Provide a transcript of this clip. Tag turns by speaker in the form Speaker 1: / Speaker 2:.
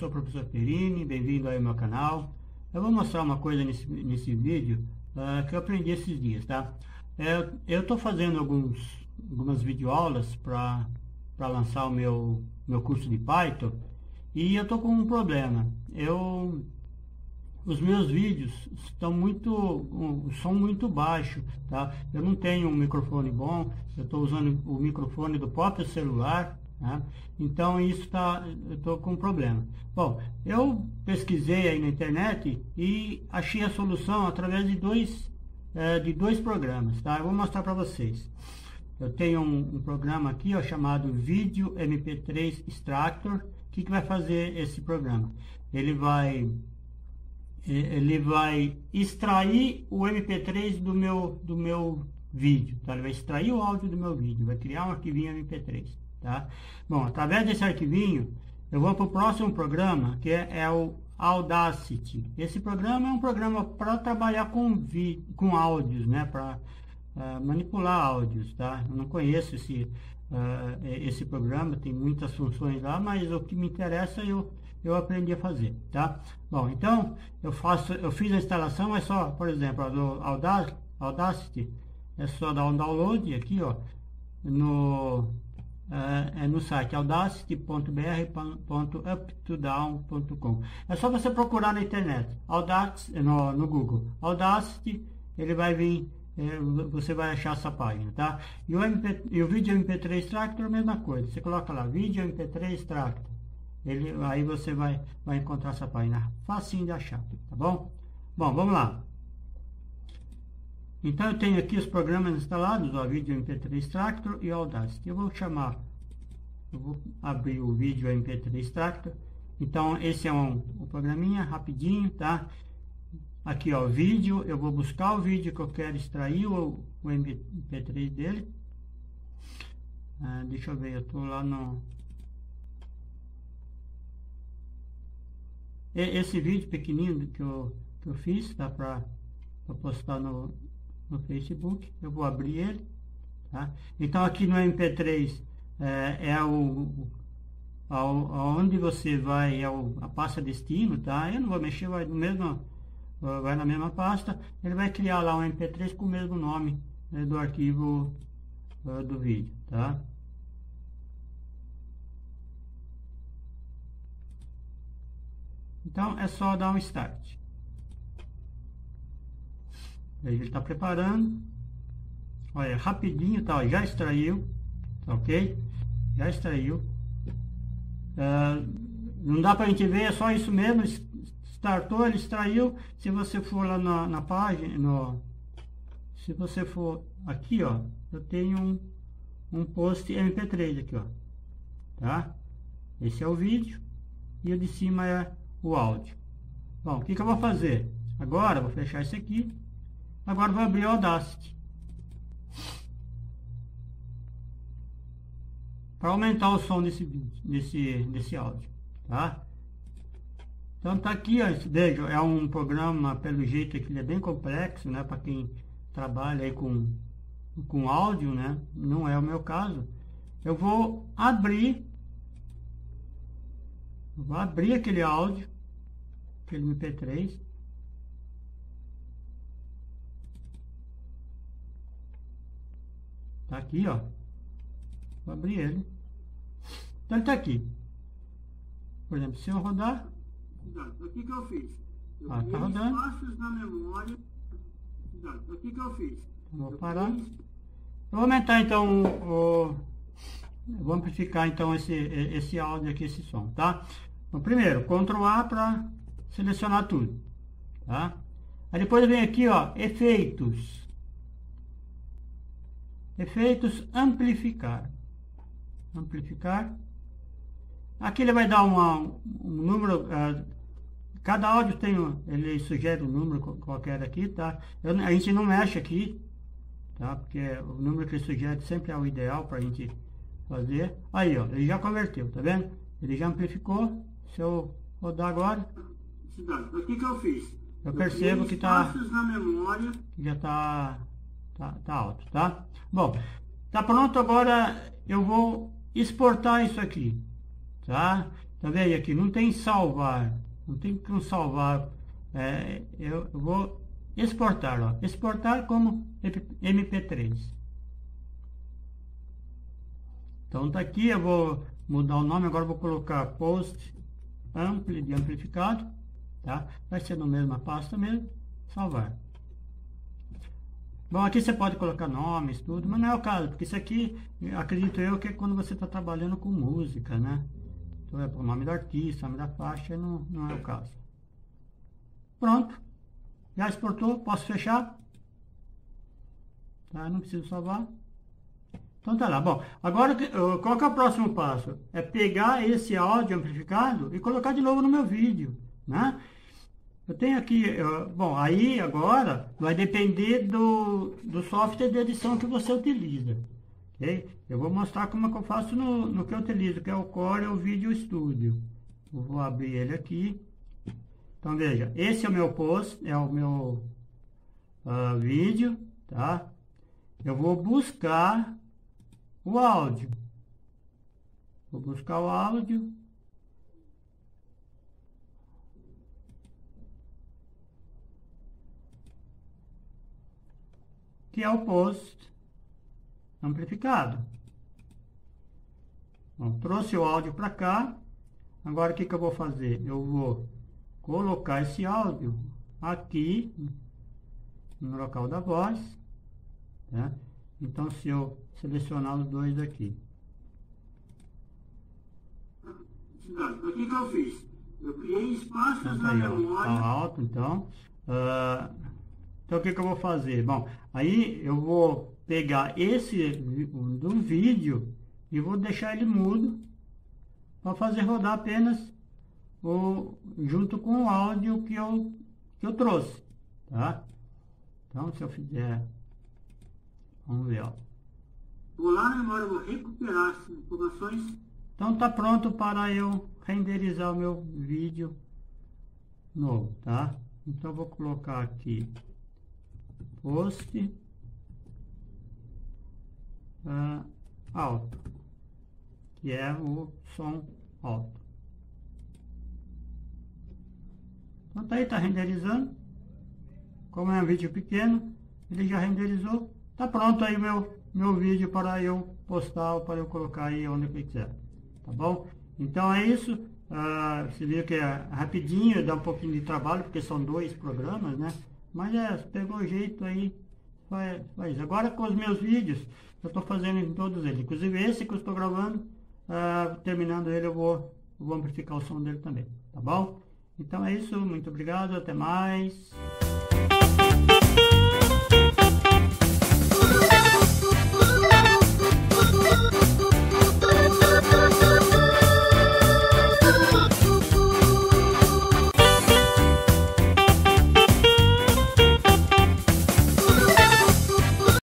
Speaker 1: sou o professor Perini, bem-vindo aí ao meu canal. Eu vou mostrar uma coisa nesse vídeo que eu aprendi esses dias, tá? Eu estou fazendo algumas videoaulas para lançar o meu curso de Python e eu estou com um problema. Os meus vídeos estão o som muito baixo, tá? Eu não tenho um microfone bom, eu estou usando o microfone do próprio celular, tá? Então eu estou com um problema. Bom, eu pesquisei aí na internet e achei a solução através de dois programas, tá? Eu vou mostrar para vocês. Eu tenho um programa aqui, ó, chamado Video MP3 Extractor. O que vai fazer esse programa? Ele vai extrair o MP3 do meu vídeo, tá? Ele vai extrair o áudio do meu vídeo, vai criar um arquivinho MP3, tá? Bom, através desse arquivinho, eu vou para o próximo programa, que é o Audacity. Esse programa é um programa para trabalhar com áudios, né? Para manipular áudios, tá? Eu não conheço esse programa, tem muitas funções lá, mas o que me interessa eu aprendi a fazer, tá? Bom, então eu fiz a instalação, é só, por exemplo, do Audacity, é só dar um download aqui, ó, no site audacity.br.uptodown.com. É só você procurar na internet, Audacity, no Google, Audacity, ele vai vir, você vai achar essa página, tá? E o vídeo MP3 Extractor, a mesma coisa, você coloca lá, vídeo MP3 Extractor. Aí você vai encontrar essa página, facinho de achar, tá bom? Bom, vamos lá. Então eu tenho aqui os programas instalados, o Video MP3 Extractor e o Audacity. Eu vou abrir o Video MP3 Extractor. Então esse é um programinha rapidinho, tá? Aqui, ó, vídeo, eu vou buscar o vídeo que eu quero extrair, o MP3 dele. Deixa eu ver, eu tô lá no... Esse vídeo pequenininho que eu fiz, tá, para postar no Facebook, eu vou abrir ele, tá? Então aqui no MP3 onde você vai, a pasta destino, tá? Eu não vou mexer, vai na mesma pasta, ele vai criar lá um MP3 com o mesmo nome, né, do arquivo do vídeo, tá? Então é só dar um start. Aí ele está preparando. Olha, rapidinho, tá? Já extraiu, tá, ok? Já extraiu. Não dá para a gente ver, é só isso mesmo. Startou, ele extraiu. Se você for lá na página, se você for aqui, ó, eu tenho um post MP3 aqui, ó, tá? Esse é o vídeo e o de cima é o áudio. Bom, o que eu vou fazer? Agora, vou fechar isso aqui. Agora vou abrir o Audacity para aumentar o som desse vídeo, desse áudio, tá? Então tá aqui, ó, veja, é um programa, pelo jeito que ele é bem complexo, né? Para quem trabalha aí com áudio, né? Não é o meu caso. Eu vou abrir aquele áudio, aquele MP3. Tá aqui, ó. Vou abrir ele. Então ele tá aqui. Por exemplo, se eu rodar. O que eu fiz? Tá rodando. Espaços na memória. O que eu fiz? Vou parar. Eu vou aumentar então vou amplificar então esse áudio aqui, esse som, tá? Então, primeiro, Ctrl A para selecionar tudo, tá? Aí depois vem aqui, ó, efeitos. Efeitos, amplificar. Aqui ele vai dar um número, cada áudio ele sugere um número qualquer aqui, tá? A gente não mexe aqui, tá? Porque o número que ele sugere sempre é o ideal para a gente fazer. Aí, ó, ele já converteu, tá vendo? Ele já amplificou. Se eu rodar agora, o que eu fiz? Eu percebo que já tá alto, tá? Bom, tá pronto. Agora eu vou exportar isso aqui, tá? Tá vendo aqui? Não tem salvar. Não tem como salvar. Eu vou exportar, ó. Exportar como MP3. Então tá aqui, eu vou mudar o nome, agora eu vou colocar post ampli de amplificado, tá? Vai ser na mesma pasta mesmo, salvar. Bom, aqui você pode colocar nomes, tudo, mas não é o caso, porque isso aqui, acredito eu, que é quando você está trabalhando com música, né? Então é o nome do artista, o nome da faixa, não é o caso. Pronto, já exportou, posso fechar? Tá, não preciso salvar. Então tá lá. Bom, agora qual que é o próximo passo? É pegar esse áudio amplificado e colocar de novo no meu vídeo, né? Eu tenho aqui, bom, aí agora vai depender do software de edição que você utiliza, ok? Eu vou mostrar como é que eu faço no que eu utilizo, que é o Corel Video Studio. Eu vou abrir ele aqui. Então veja, esse é o meu post, é o meu vídeo, tá? Eu vou buscar o áudio. Vou buscar o áudio. Que é o post amplificado. Bom, trouxe o áudio para cá. Agora o que eu vou fazer? Eu vou colocar esse áudio aqui no local da voz, tá? Então se eu selecionar os dois aqui. O que eu fiz? Eu criei espaços na memória. Tá alto, então. Então o que eu vou fazer? Bom, aí eu vou pegar esse do vídeo e vou deixar ele mudo para fazer rodar apenas junto com o áudio que eu trouxe, tá? Então se eu fizer, vamos ver, ó. Vou lá na memória, vou recuperar as informações. Então tá pronto para eu renderizar o meu vídeo novo, tá? Então eu vou colocar aqui post alto, que é o som alto. Então tá aí, tá renderizando. Como é um vídeo pequeno, ele já renderizou. Tá pronto aí meu vídeo para eu postar ou para eu colocar aí onde eu quiser. Tá bom? Então é isso. Você viu que é rapidinho, dá um pouquinho de trabalho, porque são 2 programas, né? Mas pegou o jeito aí, faz. Agora com os meus vídeos, eu estou fazendo em todos eles. Inclusive esse que eu estou gravando, terminando ele, eu vou amplificar o som dele também. Tá bom? Então é isso, muito obrigado, até mais.